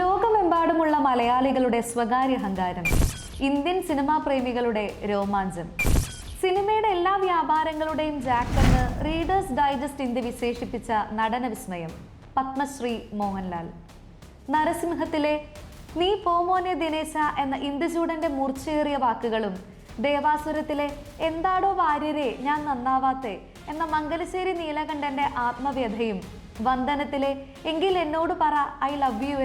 ലോകമെമ്പാടുമുള്ള മലയാളികളുടെ സ്വകാര്യ അഹങ്കാരം, ഇന്ത്യൻ സിനിമാ പ്രേമികളുടെ രോമാഞ്ചം, സിനിമയുടെ എല്ലാ വ്യാപാരങ്ങളുടെയും ജാക്ക് എന്ന് റീഡേഴ്സ് ഡൈജസ്റ്റ് ഇന്ത്യ വിശേഷിപ്പിച്ച നടന വിസ്മയം പത്മശ്രീ മോഹൻലാൽ. നരസിംഹത്തിലെ നീ പോമോനെ ദിനേശ എന്ന ഇന്ദുചൂടന്റെ മൂർച്ചയേറിയ വാക്കുകളും, ദേവാസുരത്തിലെ എന്താടോ വാര്യരെ ഞാൻ നന്നാവാത്തെ എന്ന മംഗലശ്ശേരി നീലകണ്ഠന്റെ ആത്മവ്യഥയും, വന്ദനത്തിലെ എങ്കിൽ എന്നോട് പറ ഐ ലവ് യു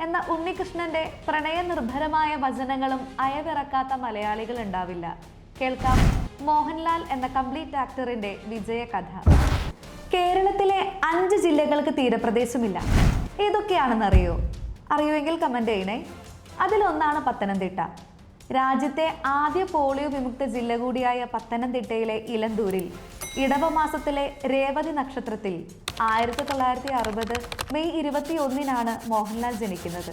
എന്ന ഉണ്ണികൃഷ്ണന്റെ പ്രണയനിർഭരമായ വചനങ്ങളും അയവിറക്കാത്ത മലയാളികൾ ഉണ്ടാവില്ല. കേൾക്കാം മോഹൻലാൽ എന്ന കംപ്ലീറ്റ് ആക്ടറിന്റെ വിജയകഥ. കേരളത്തിലെ 5 ജില്ലകൾക്ക് തീരപ്രദേശമില്ല. ഏതൊക്കെയാണെന്ന് അറിയുമെങ്കിൽ കമന്റ് ചെയ്യണേ. അതിലൊന്നാണ് പത്തനംതിട്ട. രാജ്യത്തെ ആദ്യ പോളിയോ വിമുക്ത ജില്ല കൂടിയായ പത്തനംതിട്ടയിലെ ഇലന്തൂരിൽ ഇടവമാസത്തിലെ രേവതി നക്ഷത്രത്തിൽ 1960 മെയ് 21 മോഹൻലാൽ ജനിക്കുന്നത്.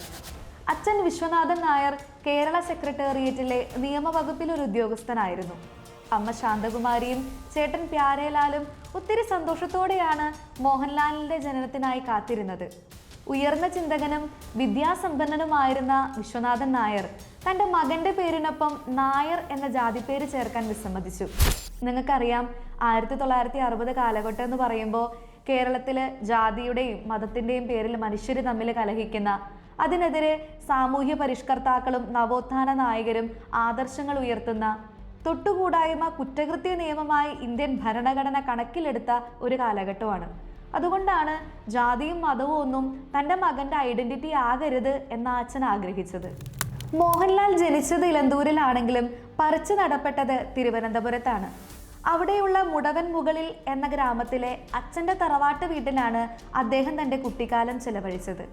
അച്ഛൻ വിശ്വനാഥൻ നായർ കേരള സെക്രട്ടേറിയറ്റിലെ നിയമവകുപ്പിൽ ഒരു ഉദ്യോഗസ്ഥനായിരുന്നു. അമ്മ ശാന്തകുമാരിയും ചേട്ടൻ പ്യാരേലാലും ഒത്തിരി സന്തോഷത്തോടെയാണ് മോഹൻലാലിന്റെ ജനനത്തിനായി കാത്തിരുന്നത്. ഉയർന്ന ചിന്തകനും വിദ്യാസമ്പന്നനുമായിരുന്ന വിശ്വനാഥൻ നായർ തൻ്റെ മകന്റെ പേരിനൊപ്പം നായർ എന്ന ജാതിപ്പേര് ചേർക്കാൻ വിസമ്മതിച്ചു. നിങ്ങൾക്കറിയാം, 1960 കാലഘട്ടം എന്ന് പറയുമ്പോൾ കേരളത്തില് ജാതിയുടെയും മതത്തിൻ്റെയും പേരിൽ മനുഷ്യർ തമ്മിൽ കലഹിക്കുന്ന, അതിനെതിരെ സാമൂഹ്യ പരിഷ്കർത്താക്കളും നവോത്ഥാന നായകരും ആദർശങ്ങൾ ഉയർത്തുന്ന, തൊട്ടുകൂടായ്മ കുറ്റകൃത്യ നിയമമായി ഇന്ത്യൻ ഭരണഘടന കണക്കിലെടുത്ത ഒരു കാലഘട്ടമാണ്. അതുകൊണ്ടാണ് ജാതിയും മതവും ഒന്നും തൻ്റെ മകൻ്റെ ഐഡന്റിറ്റി ആകരുത് എന്ന അച്ഛൻ ആഗ്രഹിച്ചത്. മോഹൻലാൽ ജനിച്ചത് ഇലന്തൂരിലാണെങ്കിലും പറിച്ചു നടപ്പെട്ടത് തിരുവനന്തപുരത്താണ്. അവിടെയുള്ള മുടവൻ മുകളിൽ എന്ന ഗ്രാമത്തിലെ അച്ഛൻ്റെ തറവാട്ട് വീട്ടിലാണ് അദ്ദേഹം തൻ്റെ കുട്ടിക്കാലം ചെലവഴിച്ചത്.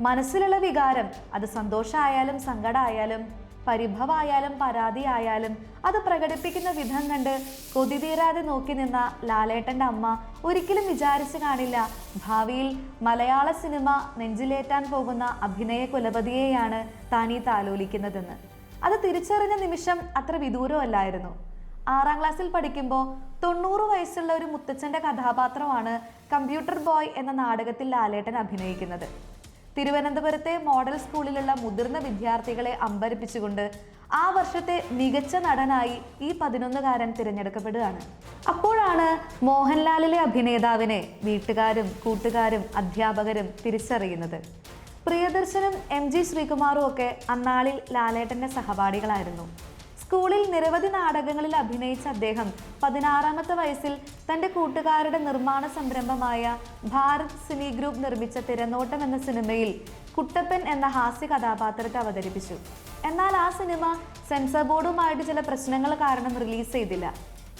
മനസ്സിലുള്ള വികാരം, അത് സന്തോഷമായാലും സങ്കടമായാലും പരിഭവമായാലും പരാതിയായാലും അത് പ്രകടിപ്പിക്കുന്ന വിധം കണ്ട് കൊതി തീരാതെ നോക്കി നിന്ന ലാലേട്ടൻ്റെ അമ്മ ഒരിക്കലും വിചാരിച്ചു കാണില്ല ഭാവിയിൽ മലയാള സിനിമ നെഞ്ചിലേറ്റാൻ പോകുന്ന അഭിനയ കുലപതിയെയാണ് താനീ താലോലിക്കുന്നതെന്ന്. അത് തിരിച്ചറിഞ്ഞ നിമിഷം അത്ര വിദൂരമല്ലായിരുന്നു. 6ാം ക്ലാസ്സിൽ പഠിക്കുമ്പോൾ 90 വയസ്സുള്ള ഒരു മുത്തച്ഛൻ്റെ കഥാപാത്രമാണ് കമ്പ്യൂട്ടർ ബോയ് എന്ന നാടകത്തിൽ ലാലേട്ടൻ അഭിനയിക്കുന്നത്. തിരുവനന്തപുരത്തെ മോഡൽ സ്കൂളിലുള്ള മുതിർന്ന വിദ്യാർത്ഥികളെ അമ്പരപ്പിച്ചുകൊണ്ട് ആ വർഷത്തെ മികച്ച നടനായി ഈ 11കാരൻ തിരഞ്ഞെടുക്കപ്പെടുകയാണ്. അപ്പോഴാണ് മോഹൻലാലിലെ അഭിനേതാവിനെ വീട്ടുകാരും കൂട്ടുകാരും അധ്യാപകരും തിരിച്ചറിയുന്നത്. പ്രിയദർശനും MG ശ്രീകുമാറും ഒക്കെ അന്നാളിൽ ലാലേട്ടൻ്റെ സഹപാഠികളായിരുന്നു. സ്കൂളിൽ നിരവധി നാടകങ്ങളിൽ അഭിനയിച്ച അദ്ദേഹം 16ാമത്തെ വയസ്സിൽ തൻ്റെ കൂട്ടുകാരുടെ നിർമ്മാണ സംരംഭമായ ഭാരത് സിനി ഗ്രൂപ്പ് നിർമ്മിച്ച തിരനോട്ടം എന്ന സിനിമയിൽ കുട്ടപ്പൻ എന്ന ഹാസ്യ കഥാപാത്രത്തെ അവതരിപ്പിച്ചു. എന്നാൽ ആ സിനിമ സെൻസർ ബോർഡുമായിട്ട് ചില പ്രശ്നങ്ങൾ കാരണം റിലീസ് ചെയ്തില്ല.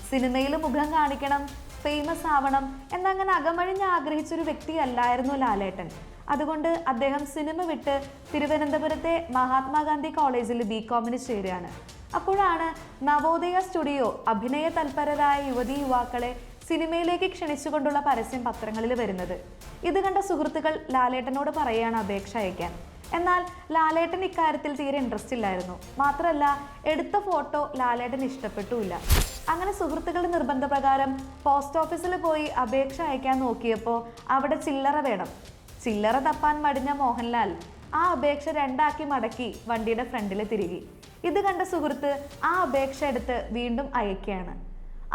സിനിമയിൽ മുഖം കാണിക്കണം, ഫേമസ് ആവണം എന്നങ്ങനെ അകമഴിഞ്ഞ് ആഗ്രഹിച്ചൊരു വ്യക്തിയല്ലായിരുന്നു ലാലേട്ടൻ. അതുകൊണ്ട് അദ്ദേഹം സിനിമ വിട്ട് തിരുവനന്തപുരത്തെ മഹാത്മാഗാന്ധി കോളേജിൽ BComന് ചേരുകയാണ്. അപ്പോഴാണ് നവോദയ സ്റ്റുഡിയോ അഭിനയ തൽപരരായ യുവതിയുവാക്കളെ സിനിമയിലേക്ക് ക്ഷണിച്ചുകൊണ്ടുള്ള പരസ്യം പത്രങ്ങളിൽ വരുന്നത്. ഇത് കണ്ട സുഹൃത്തുക്കൾ ലാലേട്ടനോട് പറയുകയാണ് അപേക്ഷ അയക്കാൻ. എന്നാൽ ലാലേട്ടൻ ഇക്കാര്യത്തിൽ തീരെ ഇൻട്രസ്റ്റ് ഇല്ലായിരുന്നു. മാത്രമല്ല, എടുത്ത ഫോട്ടോ ലാലേട്ടൻ ഇഷ്ടപ്പെട്ടുമില്ല. അങ്ങനെ സുഹൃത്തുക്കളുടെ നിർബന്ധപ്രകാരം പോസ്റ്റ് ഓഫീസിൽ പോയി അപേക്ഷ അയക്കാൻ നോക്കിയപ്പോൾ അവിടെ ചില്ലറ വേണം. ചില്ലറ തപ്പാൻ മടിഞ്ഞ മോഹൻലാൽ ആ അപേക്ഷ 2ആക്കി മടക്കി വണ്ടിയുടെ ഫ്രണ്ടിൽ തിരികെ. ഇത് കണ്ട സുഹൃത്ത് ആ അപേക്ഷ എടുത്ത് വീണ്ടും അയക്കുകയാണ്.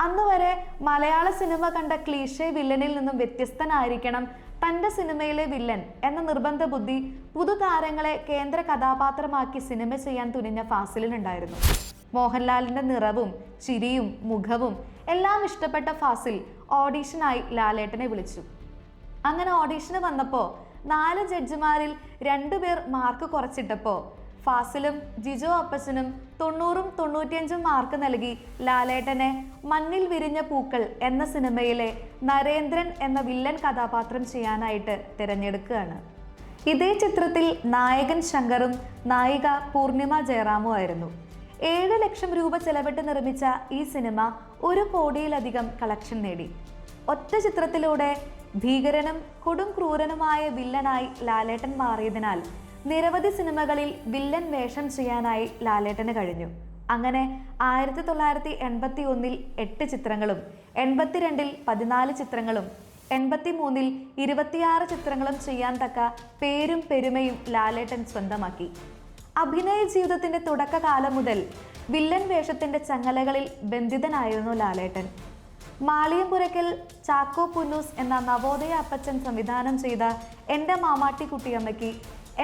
അന്ന് വരെ മലയാള സിനിമ കണ്ട ക്ലീഷേ വില്ലനിൽ നിന്നും വ്യത്യസ്തനായിരിക്കണം തൻ്റെ സിനിമയിലെ വില്ലൻ എന്ന നിർബന്ധ ബുദ്ധി പുതുതാരങ്ങളെ കേന്ദ്ര കഥാപാത്രമാക്കി സിനിമ ചെയ്യാൻ തുനിഞ്ഞ ഫാസിലിനുണ്ടായിരുന്നു. മോഹൻലാലിൻ്റെ നിറവും ചിരിയും മുഖവും എല്ലാം ഇഷ്ടപ്പെട്ട ഫാസിൽ ഓഡീഷനായി ലാലേട്ടനെ വിളിച്ചു. അങ്ങനെ ഓഡീഷന് വന്നപ്പോൾ 4 ജഡ്ജിമാരിൽ 2 പേർ മാർക്ക് കുറച്ചിട്ടപ്പോൾ ഫാസിലും ജിജോ അപ്പച്ചനും 90ഉം 95ഉം മാർക്ക് നൽകി ലാലേട്ടനെ മണ്ണിൽ വിരിഞ്ഞ പൂക്കൾ എന്ന സിനിമയിലെ നരേന്ദ്രൻ എന്ന വില്ലൻ കഥാപാത്രം ചെയ്യാനായിട്ട് തിരഞ്ഞെടുക്കുകയാണ്. ഇതേ ചിത്രത്തിൽ നായകൻ ശങ്കറും നായിക പൂർണിമ ജയറാമും ആയിരുന്നു. 7 ലക്ഷം രൂപ ചെലവിട്ട് നിർമ്മിച്ച ഈ സിനിമ 1 കോടിയിലധികം കളക്ഷൻ നേടി. ഒറ്റ ചിത്രത്തിലൂടെ ഭീകരനും കൊടും ക്രൂരനുമായ വില്ലനായി ലാലേട്ടൻ മാറിയതിനാൽ നിരവധി സിനിമകളിൽ വില്ലൻ വേഷം ചെയ്യാനായി ലാലേട്ടന് കഴിഞ്ഞു. അങ്ങനെ 1981 8 ചിത്രങ്ങളും 82 14 ചിത്രങ്ങളും 1983 26 ചിത്രങ്ങളും ചെയ്യാൻ തക്ക പേരും പെരുമയും ലാലേട്ടൻ സ്വന്തമാക്കി. അഭിനയ ജീവിതത്തിന്റെ തുടക്കകാലം മുതൽ വില്ലൻ വേഷത്തിന്റെ ചങ്ങലകളിൽ ബന്ധിതനായിരുന്നു ലാലേട്ടൻ. മാളിയമ്പുരയ്ക്കൽ ചാക്കോ പുന്നൂസ് എന്ന നവോദയ അപ്പച്ചൻ സംവിധാനം ചെയ്ത എൻ്റെ മാമാട്ടിക്കുട്ടിയമ്മയ്ക്ക്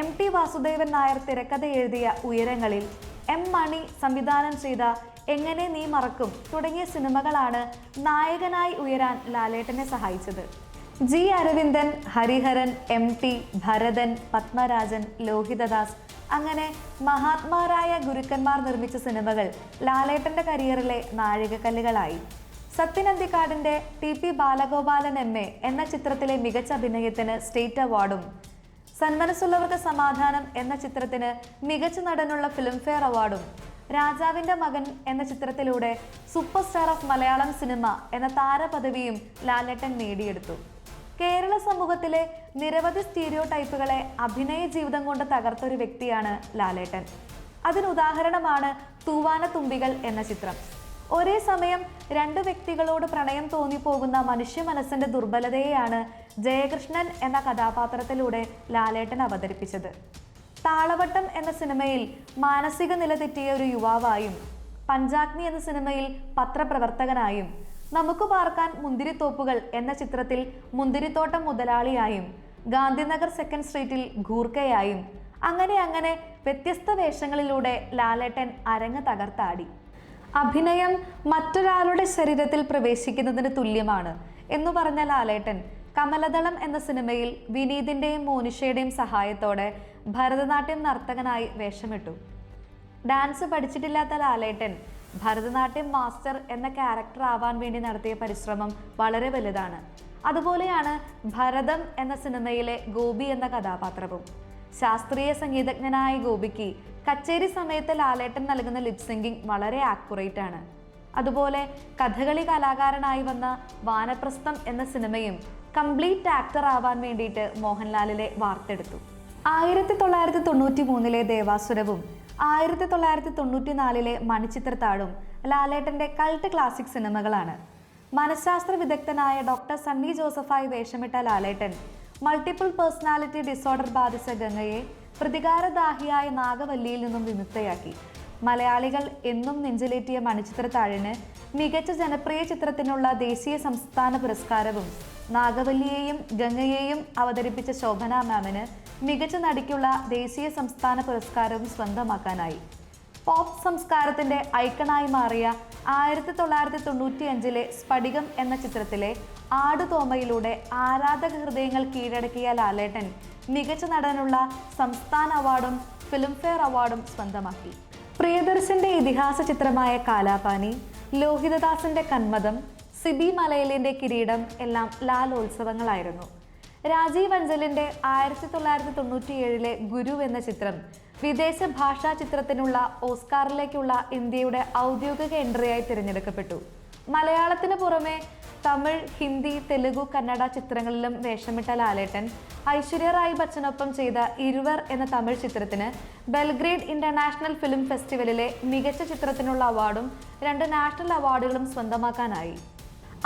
MT വാസുദേവൻ നായർ തിരക്കഥ എഴുതിയ ഉയരങ്ങളിൽ, M മണി സംവിധാനം ചെയ്ത എങ്ങനെ നീ മറക്കും തുടങ്ങിയ സിനിമകളാണ് നായകനായി ഉയരാൻ ലാലേട്ടനെ സഹായിച്ചത്. G അരവിന്ദൻ, ഹരിഹരൻ, MT, ഭരതൻ, പത്മരാജൻ, ലോഹിതദാസ് അങ്ങനെ മഹാത്മാരായ ഗുരുക്കന്മാർ നിർമ്മിച്ച സിനിമകൾ ലാലേട്ടന്റെ നാഴികക്കല്ലുകളായി. സത്യൻ അന്തിക്കാടിന്റെ TP ബാലഗോപാലൻ MA എന്ന ചിത്രത്തിലെ മികച്ച അഭിനയത്തിന് സ്റ്റേറ്റ് അവാർഡും, സന്മനസ്സുള്ളവർക്ക് സമാധാനം എന്ന ചിത്രത്തിന് മികച്ച നടനുള്ള ഫിലിംഫെയർ അവാർഡും, രാജാവിന്റെ മകൻ എന്ന ചിത്രത്തിലൂടെ super star of Malayalam cinema എന്ന താരപദവിയും ലാലേട്ടൻ നേടിയെടുത്തു. കേരള സമൂഹത്തിലെ നിരവധി സ്റ്റീരിയോ ടൈപ്പുകളെ അഭിനയ ജീവിതം കൊണ്ട് തകർത്തൊരു വ്യക്തിയാണ് ലാലേട്ടൻ. അതിനുദാഹരണമാണ് തൂവാന തുമ്പികൾ എന്ന ചിത്രം. ഒരേ സമയം രണ്ട് വ്യക്തികളോട് പ്രണയം തോന്നിപ്പോകുന്ന മനുഷ്യ മനസ്സിന്റെ ദുർബലതയെയാണ് ജയകൃഷ്ണൻ എന്ന കഥാപാത്രത്തിലൂടെ ലാലേട്ടൻ അവതരിപ്പിച്ചത്. താളവട്ടം എന്ന സിനിമയിൽ മാനസിക നില തെറ്റിയ ഒരു യുവാവായും, പഞ്ചാഗ്നി എന്ന സിനിമയിൽ പത്രപ്രവർത്തകനായും, നമുക്ക് പാർക്കാൻ മുന്തിരിത്തോപ്പുകൾ എന്ന ചിത്രത്തിൽ മുന്തിരിത്തോട്ടം മുതലാളിയായും, ഗാന്ധിനഗർ സെക്കൻഡ് സ്ട്രീറ്റിൽ ഗൂർക്കയായും അങ്ങനെ വ്യത്യസ്ത വേഷങ്ങളിലൂടെ ലാലേട്ടൻ അരങ്ങ് തകർത്താടി. അഭിനയം മറ്റൊരാളുടെ ശരീരത്തിൽ പ്രവേശിക്കുന്നതിന് തുല്യമാണ് എന്നു പറഞ്ഞ ലാലേട്ടൻ കമലദളം എന്ന സിനിമയിൽ വിനീതിന്റെയും മോനിഷയുടെയും സഹായത്തോടെ ഭരതനാട്യം നർത്തകനായി വേഷമിട്ടു. ഡാൻസ് പഠിച്ചിട്ടില്ലാത്ത ലാലേട്ടൻ ഭരതനാട്യം മാസ്റ്റർ എന്ന ക്യാരക്ടർ ആവാൻ വേണ്ടി നടത്തിയ പരിശ്രമം വളരെ വലുതാണ്. അതുപോലെയാണ് ഭരതം എന്ന സിനിമയിലെ ഗോപി എന്ന കഥാപാത്രവും. ശാസ്ത്രീയ സംഗീതജ്ഞനായ ഗോപിക്ക് കച്ചേരി സമയത്ത് ലാലേട്ടൻ നൽകുന്ന ലിപ്സിംഗിങ് വളരെ ആക്യുറേറ്റ് ആണ്. അതുപോലെ കഥകളി കലാകാരനായി വന്ന വാനപ്രസ്ഥം എന്ന സിനിമയും കംപ്ലീറ്റ് ആക്ടർ ആവാൻ വേണ്ടിയിട്ട് മോഹൻലാലിനെ വാർത്തെടുത്തു. 1993 ദേവാസുരവും 1994 മണിച്ചിത്രത്താഴും ലാലേട്ടന്റെ കൾട്ട് ക്ലാസിക് സിനിമകളാണ്. മനഃശാസ്ത്ര വിദഗ്ധനായ ഡോക്ടർ സണ്ണി ജോസഫായി വേഷമിട്ട ലാലേട്ടൻ മൾട്ടിപ്പിൾ പേഴ്സണാലിറ്റി ഡിസോർഡർ ബാധിച്ച ഗംഗയെ പ്രതികാരദാഹിയായ നാഗവല്ലിയിൽ നിന്നും വിമുക്തയാക്കി. മലയാളികൾ എന്നും നെഞ്ചിലേറ്റിയ മണിച്ചിത്രത്താഴിന് മികച്ച ജനപ്രിയ ചിത്രത്തിനുള്ള ദേശീയ സംസ്ഥാന പുരസ്കാരവും, നാഗവല്ലിയെയും ഗംഗയെയും അവതരിപ്പിച്ച ശോഭന മാമിന് മികച്ച നടിക്കുള്ള ദേശീയ സംസ്ഥാന പുരസ്കാരവും സ്വന്തമാക്കാനായി. പോപ്പ് സംസ്കാരത്തിന്റെ ഐക്കണായി മാറിയ 1995 സ്ഫടികം എന്ന ചിത്രത്തിലെ ആടുതോമയിലൂടെ ആരാധക ഹൃദയങ്ങൾ കീഴടക്കിയ ലാലേട്ടൻ മികച്ച നടനുള്ള സംസ്ഥാന അവാർഡും ഫിലിംഫെയർ അവാർഡും സ്വന്തമാക്കി. പ്രിയദർശന്റെ ഇതിഹാസ ചിത്രമായ കാലാപാനി, ലോഹിതദാസിന്റെ കന്മദം, സിബി മലയിലിന്റെ കിരീടം എല്ലാം ലാലോത്സവങ്ങളായിരുന്നു. രാജീവ് അഞ്ചലിന്റെ 1997 ഗുരു എന്ന ചിത്രം വിദേശ ഭാഷാ ചിത്രത്തിനുള്ള ഓസ്കാറിലേക്കുള്ള ഇന്ത്യയുടെ ഔദ്യോഗിക എൻട്രിയായി തിരഞ്ഞെടുക്കപ്പെട്ടു. മലയാളത്തിന് പുറമെ തമിഴ്, ഹിന്ദി, തെലുഗു, കന്നഡ ചിത്രങ്ങളിലും വേഷമിട്ട ലാലേട്ടൻ ഐശ്വര്യ റായ് ബച്ചനൊപ്പം ചെയ്ത ഇരുവർ എന്ന തമിഴ് ചിത്രത്തിന് ബെൽഗ്രേഡ് ഇന്റർനാഷണൽ ഫിലിം ഫെസ്റ്റിവലിലെ മികച്ച ചിത്രത്തിനുള്ള അവാർഡും 2 നാഷണൽ അവാർഡുകളും സ്വന്തമാക്കാനായി.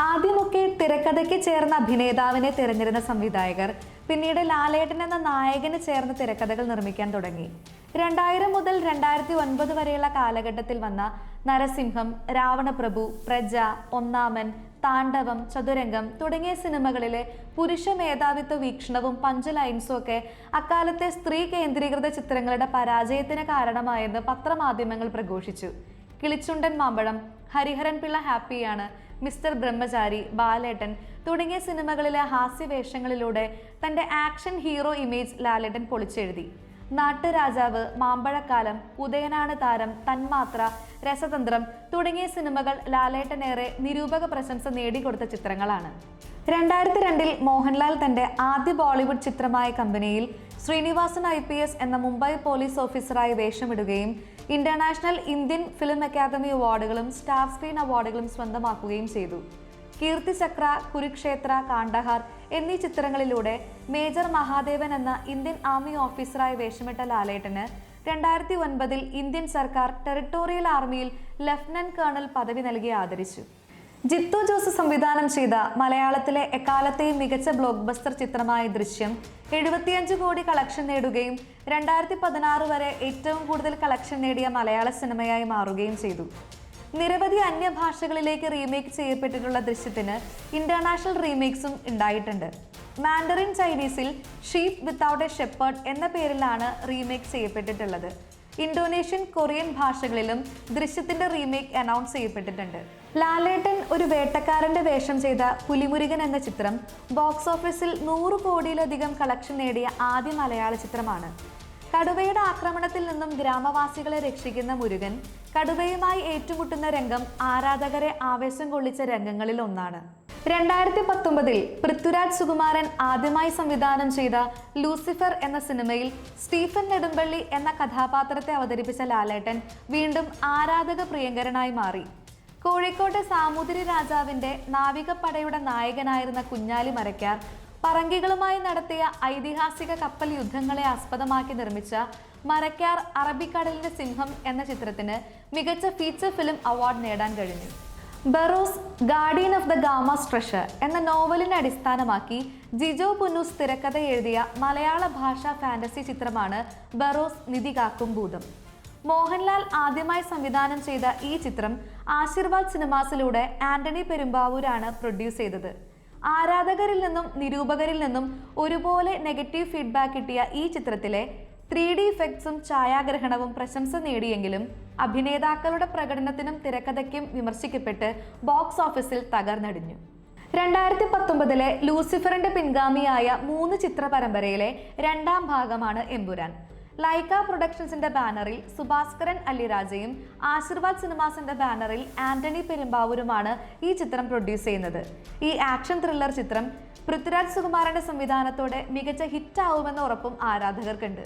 ആദ്യമൊക്കെ തിരക്കഥയ്ക്ക് ചേർന്ന അഭിനേതാവിനെ തിരഞ്ഞെടുത്ത സംവിധായകർ പിന്നീട് ലാലേട്ടൻ എന്ന നായകന് ചേർന്ന് തിരക്കഥകൾ നിർമ്മിക്കാൻ തുടങ്ങി. 2000 മുതൽ 2009 വരെയുള്ള കാലഘട്ടത്തിൽ വന്ന നരസിംഹം, രാവണപ്രഭു, പ്രജ, ഒന്നാമൻ, താണ്ഡവം, ചതുരംഗം തുടങ്ങിയ സിനിമകളിലെ പുരുഷ മേധാവിത്വ വീക്ഷണവും പഞ്ച് ലൈൻസും ഒക്കെ അക്കാലത്തെ സ്ത്രീ കേന്ദ്രീകൃത ചിത്രങ്ങളുടെ പരാജയത്തിന് കാരണമായെന്ന് പത്രമാധ്യമങ്ങൾ പ്രഘോഷിച്ചു. കിളിച്ചുണ്ടൻ മാമ്പഴം, ഹരിഹരൻ പിള്ള ഹാപ്പിയാണ്, മിസ്റ്റർ ബ്രഹ്മചാരി, ബാലേട്ടൻ തുടങ്ങിയ സിനിമകളിലെ ഹാസ്യവേഷങ്ങളിലൂടെ തൻ്റെ ആക്ഷൻ ഹീറോ ഇമേജ് ലാലേട്ടൻ പൊളിച്ചെഴുതി. നാട്ടുരാജാവ്, മാമ്പഴക്കാലം, ഉദയനാണ് താരം, തന്മാത്ര, രസതന്ത്രം തുടങ്ങിയ സിനിമകൾ ലാലേട്ടനേറെ നിരൂപക പ്രശംസ നേടിക്കൊടുത്ത ചിത്രങ്ങളാണ്. 2002 മോഹൻലാൽ തൻ്റെ ആദ്യ ബോളിവുഡ് ചിത്രമായ കമ്പനിയിൽ ശ്രീനിവാസൻ IPS എന്ന മുംബൈ പോലീസ് ഓഫീസറായി വേഷമിടുകയും ഇന്റർനാഷണൽ ഇന്ത്യൻ ഫിലിം അക്കാദമി അവാർഡുകളും സ്റ്റാർ സ്ക്രീൻ അവാർഡുകളും സ്വന്തമാക്കുകയും ചെയ്തു. കീർത്തിചക്ര, കുരുക്ഷേത്ര, കാണ്ഡഹാർ എന്നീ ചിത്രങ്ങളിലൂടെ മേജർ മഹാദേവൻ എന്ന ഇന്ത്യൻ ആർമി ഓഫീസറായി വേഷമിട്ട ലാലേട്ടന് 2009 ഇന്ത്യൻ സർക്കാർ ടെറിട്ടോറിയൽ ആർമിയിൽ ലഫ്റ്റനന്റ് കേണൽ പദവി നൽകി ആദരിച്ചു. ജിത്തു ജോസ് സംവിധാനം ചെയ്ത മലയാളത്തിലെ എക്കാലത്തെയും മികച്ച ബ്ലോക്ക് ബസ്റ്റർ ചിത്രമായ ദൃശ്യം 75 കോടി കളക്ഷൻ നേടുകയും 2016 വരെ ഏറ്റവും കൂടുതൽ കളക്ഷൻ നേടിയ മലയാള സിനിമയായി മാറുകയും ചെയ്തു. നിരവധി അന്യഭാഷകളിലേക്ക് റീമേക്ക് ചെയ്യപ്പെട്ടിട്ടുള്ള ദൃശ്യത്തിന് ഇന്റർനാഷണൽ റീമേക്സും ഉണ്ടായിട്ടുണ്ട്. മാൻഡറിൻ ചൈനീസിൽ ഷീപ്പ് വിത്തൗട്ട് എ ഷെപ്പേർഡ് എന്ന പേരിലാണ് റീമേക്ക് ചെയ്യപ്പെട്ടിട്ടുള്ളത്. ഇന്തോനേഷ്യൻ, കൊറിയൻ ഭാഷകളിലും ദൃശ്യത്തിന്റെ റീമേക്ക് അനൗൺസ് ചെയ്യപ്പെട്ടിട്ടുണ്ട്. ലാലേട്ടൻ ഒരു വേട്ടക്കാരന്റെ വേഷം ചെയ്ത പുലിമുരുകൻ എന്ന ചിത്രം ബോക്സ് ഓഫീസിൽ 100 കോടിയിലധികം കളക്ഷൻ നേടിയ ആദ്യ മലയാള ചിത്രമാണ്. കടുവയുടെ ആക്രമണത്തിൽ നിന്നും ഗ്രാമവാസികളെ രക്ഷിക്കുന്ന മുരുകൻ കടുവയുമായി ഏറ്റുമുട്ടുന്ന രംഗം ആരാധകരെ ആവേശം കൊള്ളിച്ച രംഗങ്ങളിൽ ഒന്നാണ്. 2019 പൃഥ്വിരാജ് സുകുമാരൻ ആദ്യമായി സംവിധാനം ചെയ്ത ലൂസിഫർ എന്ന സിനിമയിൽ സ്റ്റീഫൻ നെടുമ്പള്ളി എന്ന കഥാപാത്രത്തെ അവതരിപ്പിച്ച ലാലേട്ടൻ വീണ്ടും ആരാധക പ്രിയങ്കരനായി മാറി. കോഴിക്കോട്ടെ സാമൂതിരി രാജാവിന്റെ നാവികപ്പടയുടെ നായകനായിരുന്ന കുഞ്ഞാലി മരക്കാർ പറങ്കികളുമായി നടത്തിയ ഐതിഹാസിക കപ്പൽ യുദ്ധങ്ങളെ ആസ്പദമാക്കി നിർമ്മിച്ച മരക്കാർ അറബിക്കടലിന്റെ സിംഹം എന്ന ചിത്രത്തിന് മികച്ച ഫീച്ചർ ഫിലിം അവാർഡ് നേടാൻ കഴിഞ്ഞു. Barroz guardian of da Gama's treasure എന്ന നോവലിനെ അടിസ്ഥാനമാക്കി ജിജോ പുന്നൂസ് തിരക്കഥ എഴുതിയ മലയാള ഭാഷാ ഫാന്റസി ചിത്രമാണ് ബറോസ് നിധി കാക്കും ഭൂതം. മോഹൻലാൽ ആദ്യമായി സംവിധാനം ചെയ്ത ഈ ചിത്രം ആശീർവാദ് സിനിമാസിലൂടെ ആന്റണി പെരുമ്പാവൂരാണ് പ്രൊഡ്യൂസ് ചെയ്തത്. ആരാധകരിൽ നിന്നും നിരൂപകരിൽ നിന്നും ഒരുപോലെ നെഗറ്റീവ് ഫീഡ്ബാക്ക് കിട്ടിയ ഈ ചിത്രത്തിലെ 3D ഇഫക്ട്സും ഛായാഗ്രഹണവും പ്രശംസ നേടിയെങ്കിലും അഭിനേതാക്കളുടെ പ്രകടനത്തിനും തിരക്കഥയ്ക്കും വിമർശിക്കപ്പെട്ട് ബോക്സ് ഓഫീസിൽ തകർന്നടിഞ്ഞു. 2019 ലൂസിഫറിന്റെ പിൻഗാമിയായ 3 ചിത്ര പരമ്പരയിലെ 2ാം ഭാഗമാണ് എമ്പുരാൻ. ലൈക്ക പ്രൊഡക്ഷൻസിന്റെ ബാനറിൽ സുഭാസ്കരൻ അല്ലിരാജയും ആശീർവാദ് സിനിമാസിന്റെ ബാനറിൽ ആന്റണി പെരുമ്പാവൂരുമാണ് ഈ ചിത്രം പ്രൊഡ്യൂസ് ചെയ്യുന്നത്. ഈ ആക്ഷൻ ത്രില്ലർ ചിത്രം പൃഥ്വിരാജ് സുകുമാരന്റെ സംവിധാനത്തോടെ മികച്ച ഹിറ്റാവുമെന്ന ഉറപ്പും ആരാധകർക്കുണ്ട്.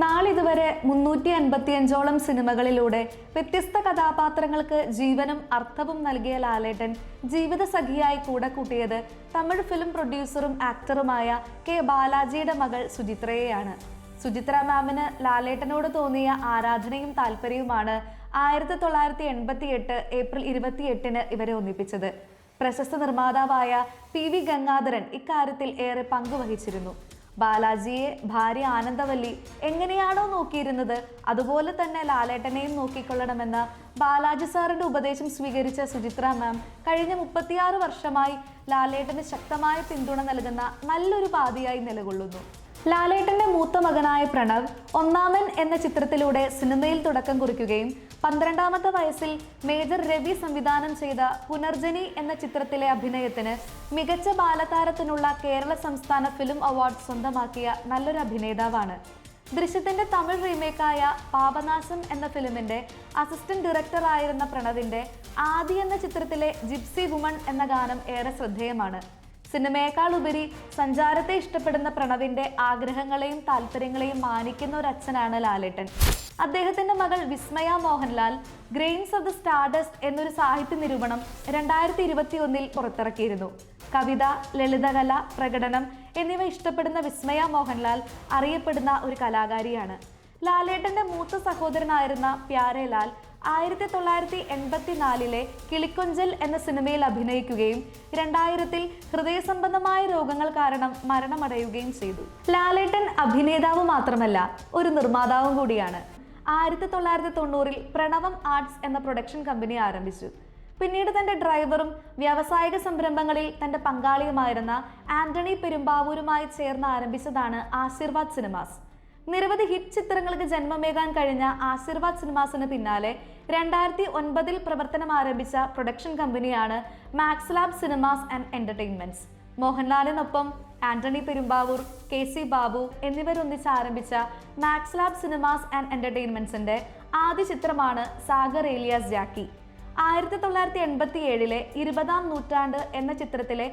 നാളിതുവരെ 355ഓളം സിനിമകളിലൂടെ വ്യത്യസ്ത കഥാപാത്രങ്ങൾക്ക് ജീവനും അർത്ഥവും നൽകിയ ലാലേട്ടൻ ജീവിതസഖിയായി കൂടെ കൂട്ടിയത് തമിഴ് ഫിലിം പ്രൊഡ്യൂസറും ആക്ടറുമായ കെ ബാലാജിയുടെ മകൾ സുചിത്രയെയാണ്. സുചിത്ര മാമിന് ലാലേട്ടനോട് തോന്നിയ ആരാധനയും താല്പര്യവുമാണ് 1988 ഏപ്രിൽ 28 ഇവരെ ഒന്നിപ്പിച്ചത്. പ്രശസ്ത നിർമ്മാതാവായ PV ഗംഗാധരൻ ഇക്കാര്യത്തിൽ ഏറെ പങ്കുവഹിച്ചിരുന്നു. ബാലാജിയെ ഭാര്യ ആനന്ദവല്ലി എങ്ങനെയാണോ നോക്കിയിരുന്നത് അതുപോലെ തന്നെ ലാലേട്ടനെയും നോക്കിക്കൊള്ളണമെന്ന ബാലാജി സാറിന്റെ ഉപദേശം സ്വീകരിച്ച സുചിത്ര മാം കഴിഞ്ഞ 36 വർഷമായി ലാലേട്ടന് ശക്തമായ പിന്തുണ നൽകുന്ന നല്ലൊരു പാതിയായി നിലകൊള്ളുന്നു. ലാലേട്ടന്റെ മൂത്ത മകനായ പ്രണവ് ഒന്നാമൻ എന്ന ചിത്രത്തിലൂടെ സിനിമയിൽ തുടക്കം കുറിക്കുകയും 12ാമത്തെ വയസ്സിൽ മേജർ രവി സംവിധാനം ചെയ്ത പുനർജനി എന്ന ചിത്രത്തിലെ അഭിനയത്തിന് മികച്ച ബാലതാരത്തിനുള്ള കേരള സംസ്ഥാന ഫിലിം അവാർഡ് സ്വന്തമാക്കിയ നല്ലൊരു അഭിനേതാവാണ്. ദൃശ്യത്തിന്റെ തമിഴ് റീമേക്കായ പാപനാശം എന്ന ഫിലിമിന്റെ അസിസ്റ്റന്റ് ഡയറക്ടർ ആയിരുന്ന പ്രണവിന്റെ ആദി എന്ന ചിത്രത്തിലെ ജിപ്സി വുമൺ എന്ന ഗാനം ഏറെ ശ്രദ്ധേയമാണ്. സിനിമയേക്കാൾ ഉപരി സഞ്ചാരത്തെ ഇഷ്ടപ്പെടുന്ന പ്രണവിന്റെ ആഗ്രഹങ്ങളെയും താല്പര്യങ്ങളെയും മാനിക്കുന്ന ഒരു അച്ഛനാണ് ലാലേട്ടൻ. അദ്ദേഹത്തിന്റെ മകൾ Vismaya Mohanlal grains of the stardust എന്നൊരു സാഹിത്യ നിരൂപണം 2021 പുറത്തിറക്കിയിരുന്നു. കവിത, ലളിതകല, പ്രകടനം എന്നിവ ഇഷ്ടപ്പെടുന്ന വിസ്മയ മോഹൻലാൽ അറിയപ്പെടുന്ന ഒരു കലാകാരിയാണ്. ലാലേട്ടന്റെ മൂത്ത സഹോദരനായിരുന്ന പ്യാരേലാൽ 1984 കിളിക്കൊഞ്ചൽ എന്ന സിനിമയിൽ അഭിനയിക്കുകയും 2000 ഹൃദയസംബന്ധമായ രോഗങ്ങൾ കാരണം മരണമടയുകയും ചെയ്തു. ലാലേട്ടൻ അഭിനേതാവ് മാത്രമല്ല ഒരു നിർമ്മാതാവും കൂടിയാണ്. 1990 പ്രണവം ആർട്സ് എന്ന പ്രൊഡക്ഷൻ കമ്പനി ആരംഭിച്ചു. പിന്നീട് തന്റെ ഡ്രൈവറും വ്യാവസായിക സംരംഭങ്ങളിൽ തന്റെ പങ്കാളിയുമായിരുന്ന ആന്റണി പെരുമ്പാവൂരുമായി ചേർന്ന് ആരംഭിച്ചതാണ് ആശീർവാദ് സിനിമാസ്. നിരവധി ഹിറ്റ് ചിത്രങ്ങൾക്ക് ജന്മമേകാൻ കഴിഞ്ഞ ആശീർവാദ് സിനിമാസിന് പിന്നാലെ 2009 പ്രവർത്തനം ആരംഭിച്ച പ്രൊഡക്ഷൻ കമ്പനിയാണ് max lab cinemas and entertainments. മോഹൻലാലിനൊപ്പം ആന്റണി പെരുമ്പാവൂർ, KC ബാബു എന്നിവരൊന്നിച്ച് ആരംഭിച്ച മാക്സ് ലാബ് സിനിമാസ് ആൻഡ് എന്റർടൈൻമെന്റ്സിന്റെ ആദ്യ ചിത്രമാണ് സാഗർ ഏലിയാസ് ജാക്കി. 1987 20ാം നൂറ്റാണ്ട് എന്ന ചിത്രത്തിലെ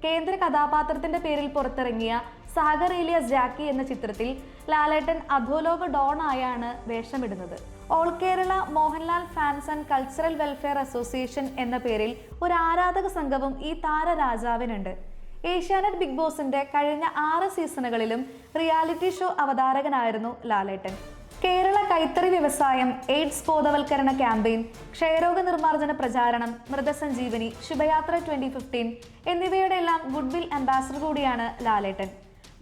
കേന്ദ്ര കഥാപാത്രത്തിന്റെ പേരിൽ പുറത്തിറങ്ങിയ സാഗർ ഏലിയാസ് ജാക്കി എന്ന ചിത്രത്തിൽ ലാലേട്ടൻ അധോലോക ഡോൺ ആയാണ് വേഷമിടുന്നത്. All Kerala Mohanlal fans and cultural welfare association എന്ന പേരിൽ ഒരു ആരാധക സംഘവും ഈ താരരാജാവിനുണ്ട്. ഏഷ്യാനെറ്റ് ബിഗ് ബോസിന്റെ കഴിഞ്ഞ 6 സീസണുകളിലും റിയാലിറ്റി ഷോ അവതാരകനായിരുന്നു ലാലേട്ടൻ. കേരള കൈത്തറി വ്യവസായം, എയ്ഡ്സ് ബോധവൽക്കരണ ക്യാമ്പയിൻ, ക്ഷയരോഗ നിർമ്മാർജ്ജന പ്രചാരണം, മൃതസഞ്ജീവനി, ശുഭയാത്ര 2015 എന്നിവയുടെ എല്ലാം ഗുഡ്വിൽ അംബാസഡർ കൂടിയാണ് ലാലേട്ടൻ.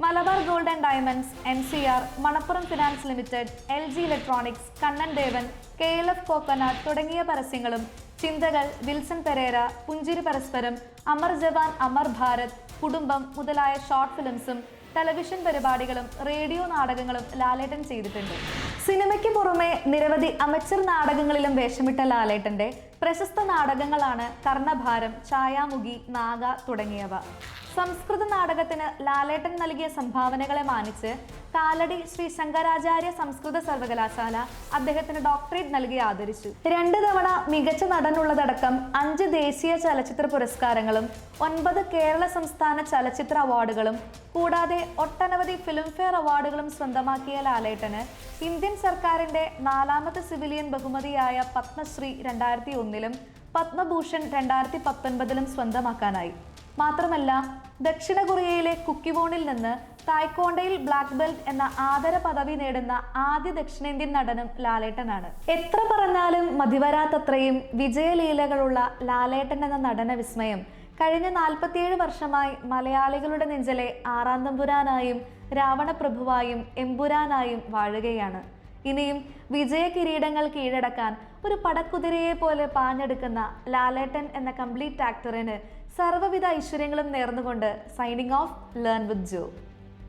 Malabar gold and diamonds, NCR, Manappuram finance limited, LG electronics, Kannan Devan, KLF coconut തുടങ്ങിയ പരസ്യങ്ങളും ചിന്തകൾ, വിൽസൺ പെരേര, പുഞ്ചിരി പരസ്പരം, അമർ ജവാൻ അമർ ഭാരത്, കുടുംബം മുതലായ ഷോർട്ട് ഫിലിംസും ടെലിവിഷൻ പരിപാടികളും റേഡിയോ നാടകങ്ങളും ലാലേട്ടൻ ചെയ്തിട്ടുണ്ട്. സിനിമയ്ക്ക് പുറമെ നിരവധി അമച്ചർ നാടകങ്ങളിലും വേഷമിട്ട ലാലേട്ടന്റെ പ്രശസ്ത നാടകങ്ങളാണ് കർണഭാരം, ഛായാമുഖി, നാഗ തുടങ്ങിയവ. സംസ്കൃത നാടകത്തിന് ലാലേട്ടൻ നൽകിയ സംഭാവനകളെ മാനിച്ച് കാലടി ശ്രീ ശങ്കരാചാര്യ സംസ്കൃത സർവകലാശാല അദ്ദേഹത്തിന് ഡോക്ടറേറ്റ് നൽകി ആദരിച്ചു. 2 തവണ മികച്ച നടനുള്ളതടക്കം 5 ദേശീയ ചലച്ചിത്ര പുരസ്കാരങ്ങളും 9 കേരള സംസ്ഥാന ചലച്ചിത്ര അവാർഡുകളും കൂടാതെ ഒട്ടനവധി ഫിലിംഫെയർ അവാർഡുകളും സ്വന്തമാക്കിയ ലാലേട്ടന് ഇന്ത്യൻ സർക്കാരിന്റെ 4ാമത്തെ സിവിലിയൻ ബഹുമതിയായ പത്മശ്രീ 2001-ലും പത്മഭൂഷൺ 2019-ലും സ്വന്തമാക്കാനായി. മാത്രമല്ല, ദക്ഷിണ കൊറിയയിലെ കുക്കിവോണിൽ നിന്ന് തായ്ക്കോണ്ടയിൽ ബ്ലാക്ക് ബെൽറ്റ് എന്ന ആദര പദവി നേടുന്ന ആദ്യ ദക്ഷിണേന്ത്യൻ നടനും ലാലേട്ടനാണ്. എത്ര പറഞ്ഞാലും മതിവരാത്തത്രയും വിജയലീലകളുള്ള ലാലേട്ടൻ എന്ന നടന വിസ്മയം കഴിഞ്ഞ 47 വർഷമായി മലയാളികളുടെ നെഞ്ചിലെ ആറാം തമ്പുരാനായും രാവണപ്രഭുവായും എമ്പുരാനായും വാഴുകയാണ്. ഇനിയും വിജയ കിരീടങ്ങൾ കീഴടക്കാൻ ഒരു പടക്കുതിരയെ പോലെ പാഞ്ഞെടുക്കുന്ന ലാലേട്ടൻ എന്ന കംപ്ലീറ്റ് ആക്ടറിന് സർവ്വവിധ ഐശ്വര്യങ്ങളും നേർന്നുകൊണ്ട് signing off, learn with Joe.